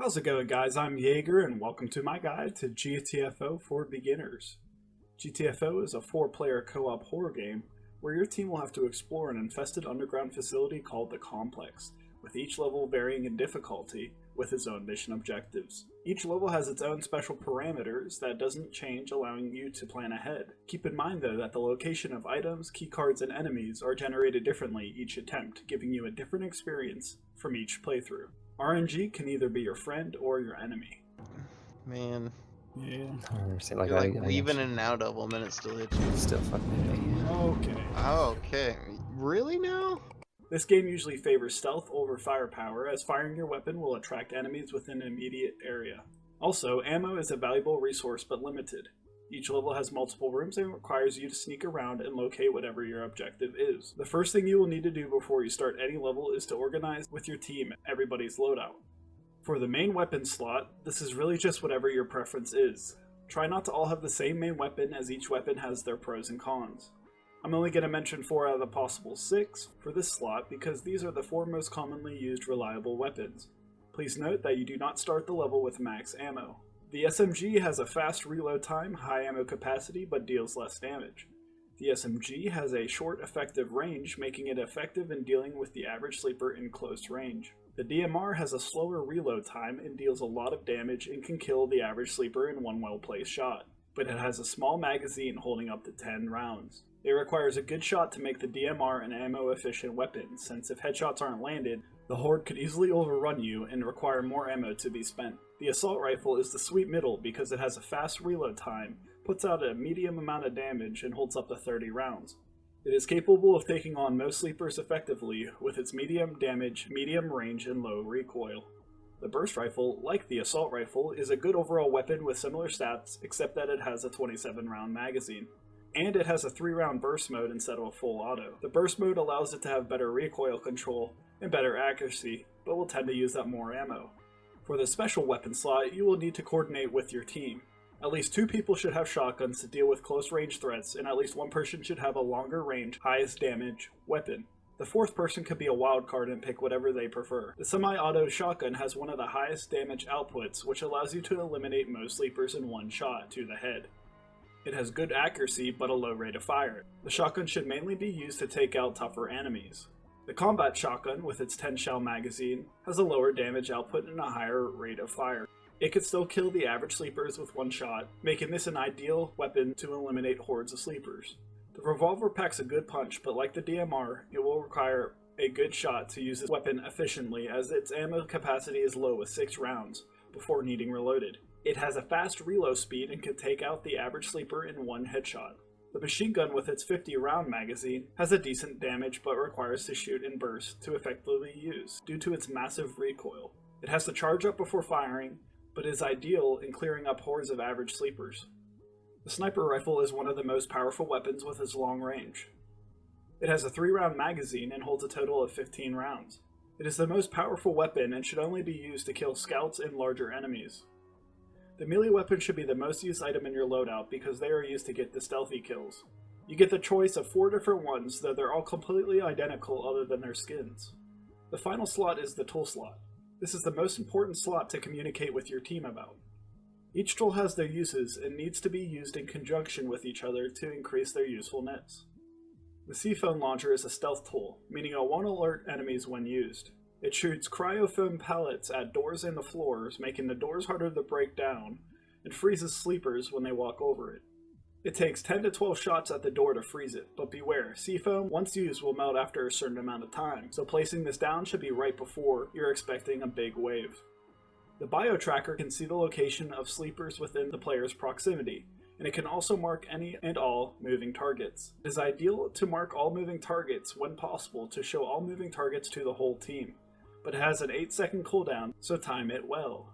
How's it going, guys? I'm Jager, and welcome to my guide to GTFO for beginners. GTFO is a 4-player co-op horror game where your team will have to explore an infested underground facility called the Complex, with each level varying in difficulty with its own mission objectives. Each level has its own special parameters that doesn't change, allowing you to plan ahead. Keep in mind though that the location of items, keycards, and enemies are generated differently each attempt, giving you a different experience from each playthrough. RNG can either be your friend or your enemy. Man, Yeah. you're like weaving in and out of them and it still hits you. Still fucking hit me. Okay. Okay. Really now? This game usually favors stealth over firepower, as firing your weapon will attract enemies within an immediate area. Also, ammo is a valuable resource but limited. Each level has multiple rooms and requires you to sneak around and locate whatever your objective is. The first thing you will need to do before you start any level is to organize with your team everybody's loadout. For the main weapon slot, this is really just whatever your preference is. Try not to all have the same main weapon, as each weapon has their pros and cons. I'm only going to mention 4 out of the possible 6 for this slot because these are the 4 most commonly used reliable weapons. Please note that you do not start the level with max ammo. The SMG has a fast reload time, high ammo capacity, but deals less damage. The SMG has a short effective range, making it effective in dealing with the average sleeper in close range. The DMR has a slower reload time and deals a lot of damage and can kill the average sleeper in one well-placed shot, but it has a small magazine holding up to 10 rounds. It requires a good shot to make the DMR an ammo-efficient weapon, since if headshots aren't landed, the Horde could easily overrun you and require more ammo to be spent. The assault rifle is the sweet middle because it has a fast reload time, puts out a medium amount of damage, and holds up to 30 rounds. It is capable of taking on most sleepers effectively with its medium damage, medium range, and low recoil. The burst rifle, like the assault rifle, is a good overall weapon with similar stats, except that it has a 27 round magazine. And it has a 3-round burst mode instead of a full auto. The burst mode allows it to have better recoil control and better accuracy, but will tend to use up more ammo. For the special weapon slot, you will need to coordinate with your team. At least 2 people should have shotguns to deal with close range threats, and at least 1 person should have a longer range, highest damage weapon. The 4th person could be a wild card and pick whatever they prefer. The semi-auto shotgun has one of the highest damage outputs, which allows you to eliminate most sleepers in one shot to the head. It has good accuracy but a low rate of fire. The shotgun should mainly be used to take out tougher enemies. The combat shotgun, with its 10 shell magazine, has a lower damage output and a higher rate of fire. It could still kill the average sleepers with 1 shot, making this an ideal weapon to eliminate hordes of sleepers. The revolver packs a good punch, but like the DMR, it will require a good shot to use this weapon efficiently, as its ammo capacity is low with 6 rounds before needing reloaded. It has a fast reload speed and can take out the average sleeper in 1 headshot. The machine gun, with its 50-round magazine, has a decent damage but requires to shoot in bursts to effectively use, due to its massive recoil. It has to charge up before firing, but is ideal in clearing up hordes of average sleepers. The sniper rifle is one of the most powerful weapons with its long range. It has a 3-round magazine and holds a total of 15 rounds. It is the most powerful weapon and should only be used to kill scouts and larger enemies. The melee weapon should be the most used item in your loadout because they are used to get the stealthy kills. You get the choice of 4 different ones, though they're all completely identical other than their skins. The final slot is the tool slot. This is the most important slot to communicate with your team about. Each tool has their uses and needs to be used in conjunction with each other to increase their usefulness. The Seafoam launcher is a stealth tool, meaning it won't alert enemies when used. It shoots cryofoam pellets at doors and the floors, making the doors harder to break down, and freezes sleepers when they walk over it. It takes 10 to 12 shots at the door to freeze it, but beware, Seafoam, once used, will melt after a certain amount of time, so placing this down should be right before you're expecting a big wave. The bio tracker can see the location of sleepers within the player's proximity, and it can also mark any and all moving targets. It is ideal to mark all moving targets when possible to show all moving targets to the whole team, but it has an 8-second cooldown, so time it well.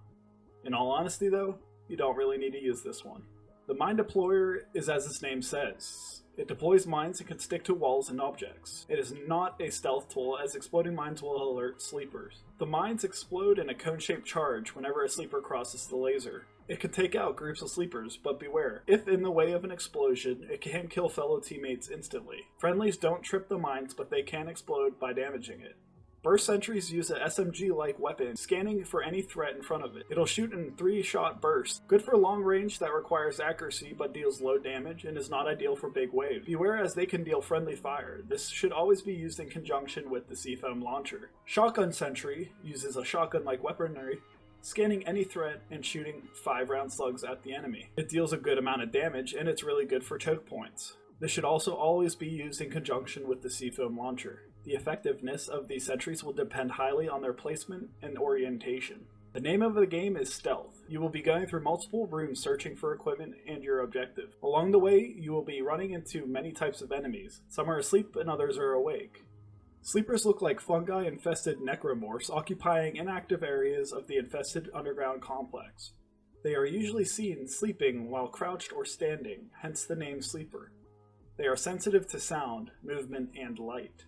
In all honesty though, you don't really need to use this one. The mine deployer is as its name says. It deploys mines and can stick to walls and objects. It is not a stealth tool, as exploding mines will alert sleepers. The mines explode in a cone-shaped charge whenever a sleeper crosses the laser. It can take out groups of sleepers, but beware. If in the way of an explosion, it can kill fellow teammates instantly. Friendlies don't trip the mines, but they can explode by damaging it. Burst sentries use an SMG-like weapon, scanning for any threat in front of it. It'll shoot in 3-shot bursts, good for long range that requires accuracy but deals low damage, and is not ideal for big waves. Beware as they can deal friendly fire. This should always be used in conjunction with the Seafoam launcher. Shotgun sentry uses a shotgun-like weaponry, scanning any threat and shooting 5-round slugs at the enemy. It deals a good amount of damage, and it's really good for choke points. This should also always be used in conjunction with the Seafoam launcher. The effectiveness of these sentries will depend highly on their placement and orientation. The name of the game is Stealth. You will be going through multiple rooms searching for equipment and your objective. Along the way, you will be running into many types of enemies. Some are asleep and others are awake. Sleepers look like fungi-infested necromorphs occupying inactive areas of the infested underground complex. They are usually seen sleeping while crouched or standing, hence the name Sleeper. They are sensitive to sound, movement, and light.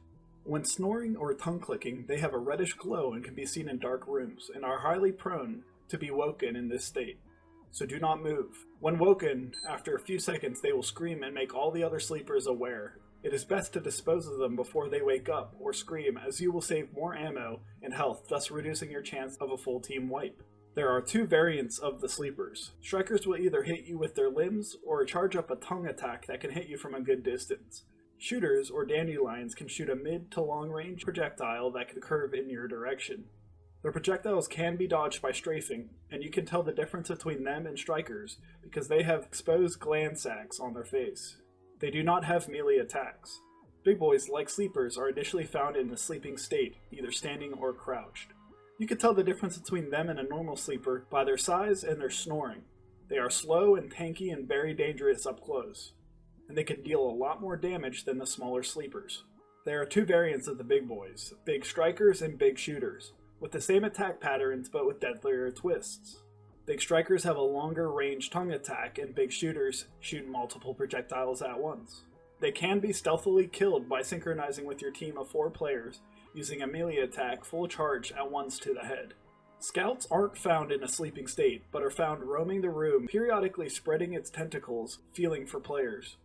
When snoring or tongue-clicking, they have a reddish glow and can be seen in dark rooms, and are highly prone to be woken in this state. So do not move. When woken, after a few seconds they will scream and make all the other sleepers aware. It is best to dispose of them before they wake up or scream, as you will save more ammo and health, thus reducing your chance of a full team wipe. There are 2 variants of the sleepers. Strikers will either hit you with their limbs or charge up a tongue attack that can hit you from a good distance. Shooters or dandelions can shoot a mid to long range projectile that can curve in your direction. Their projectiles can be dodged by strafing, and you can tell the difference between them and strikers because they have exposed gland sacs on their face. They do not have melee attacks. Big boys, like sleepers, are initially found in a sleeping state, either standing or crouched. You can tell the difference between them and a normal sleeper by their size and their snoring. They are slow and tanky and very dangerous up close, and they can deal a lot more damage than the smaller sleepers. There are 2 variants of the big boys, big strikers and big shooters, with the same attack patterns but with deadlier twists. Big strikers have a longer range tongue attack, and big shooters shoot multiple projectiles at once. They can be stealthily killed by synchronizing with your team of 4 players, using a melee attack full charge at once to the head. Scouts aren't found in a sleeping state, but are found roaming the room, periodically spreading its tentacles, feeling for players.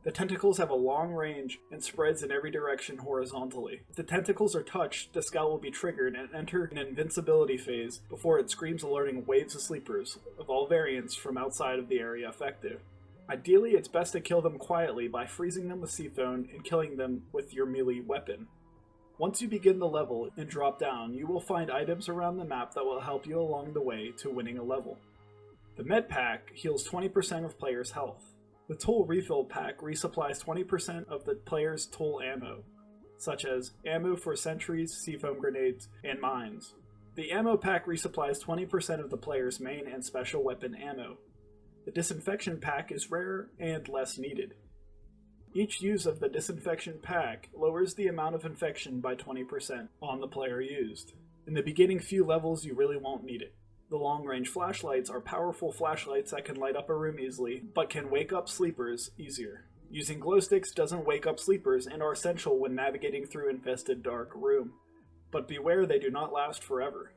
The tentacles have a long range and spreads in every direction horizontally. If the tentacles are touched, the scout will be triggered and enter an invincibility phase before it screams, alerting waves of sleepers of all variants from outside of the area affected. Ideally, it's best to kill them quietly by freezing them with Seafoam and killing them with your melee weapon. Once you begin the level and drop down, you will find items around the map that will help you along the way to winning a level. The med pack heals 20% of players' health. The tool refill pack resupplies 20% of the player's tool ammo, such as ammo for sentries, seafoam grenades, and mines. The ammo pack resupplies 20% of the player's main and special weapon ammo. The disinfection pack is rare and less needed. Each use of the disinfection pack lowers the amount of infection by 20% on the player used. In the beginning few levels, you really won't need it. The long-range flashlights are powerful flashlights that can light up a room easily, but can wake up sleepers easier. Using glow sticks doesn't wake up sleepers and are essential when navigating through infested dark room. But beware, they do not last forever.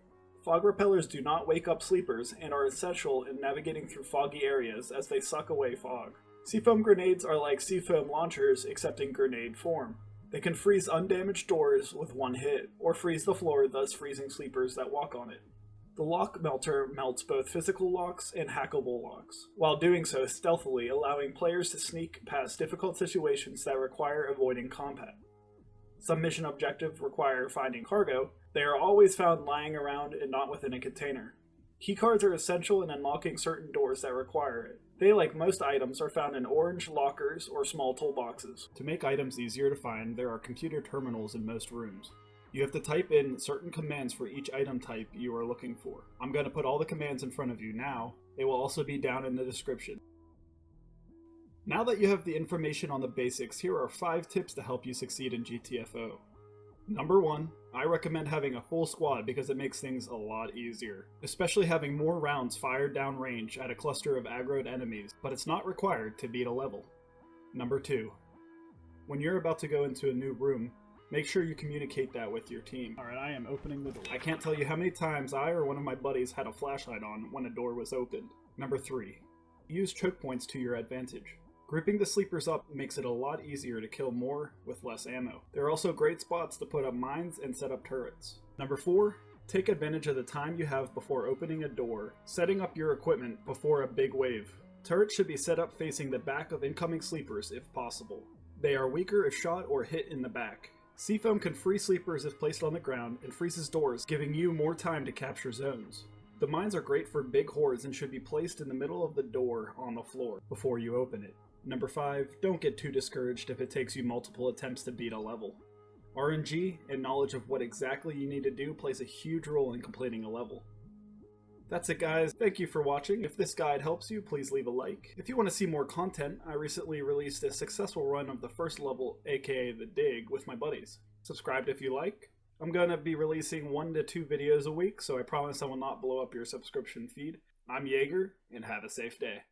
Fog repellers do not wake up sleepers and are essential in navigating through foggy areas as they suck away fog. Seafoam grenades are like seafoam launchers except in grenade form. They can freeze undamaged doors with one hit, or freeze the floor, thus freezing sleepers that walk on it. The lock melter melts both physical locks and hackable locks, while doing so stealthily, allowing players to sneak past difficult situations that require avoiding combat. Some mission objectives require finding cargo. They are always found lying around and not within a container. Keycards are essential in unlocking certain doors that require it. They, like most items, are found in orange lockers or small toolboxes. To make items easier to find, there are computer terminals in most rooms. You have to type in certain commands for each item type you are looking for. I'm going to put all the commands in front of you now. They will also be down in the description. Now that you have the information on the basics, here are 5 tips to help you succeed in GTFO. Number 1, I recommend having a full squad because it makes things a lot easier, especially having more rounds fired down range at a cluster of aggroed enemies, but it's not required to beat a level. Number 2, when you're about to go into a new room, make sure you communicate that with your team. Alright, I am opening the door. I can't tell you how many times I or one of my buddies had a flashlight on when a door was opened. Number 3, use choke points to your advantage. Grouping the sleepers up makes it a lot easier to kill more with less ammo. There are also great spots to put up mines and set up turrets. Number 4, take advantage of the time you have before opening a door, setting up your equipment before a big wave. Turrets should be set up facing the back of incoming sleepers if possible. They are weaker if shot or hit in the back. Seafoam can free sleepers if placed on the ground and freezes doors, giving you more time to capture zones. The mines are great for big hordes and should be placed in the middle of the door on the floor before you open it. Number 5, don't get too discouraged if it takes you multiple attempts to beat a level. RNG and knowledge of what exactly you need to do plays a huge role in completing a level. That's it guys, thank you for watching. If this guide helps you, please leave a like. If you want to see more content, I recently released a successful run of the first level, aka the Dig, with my buddies. Subscribe if you like. I'm gonna be releasing 1 to 2 videos a week, so I promise I will not blow up your subscription feed. I'm Jager, and have a safe day.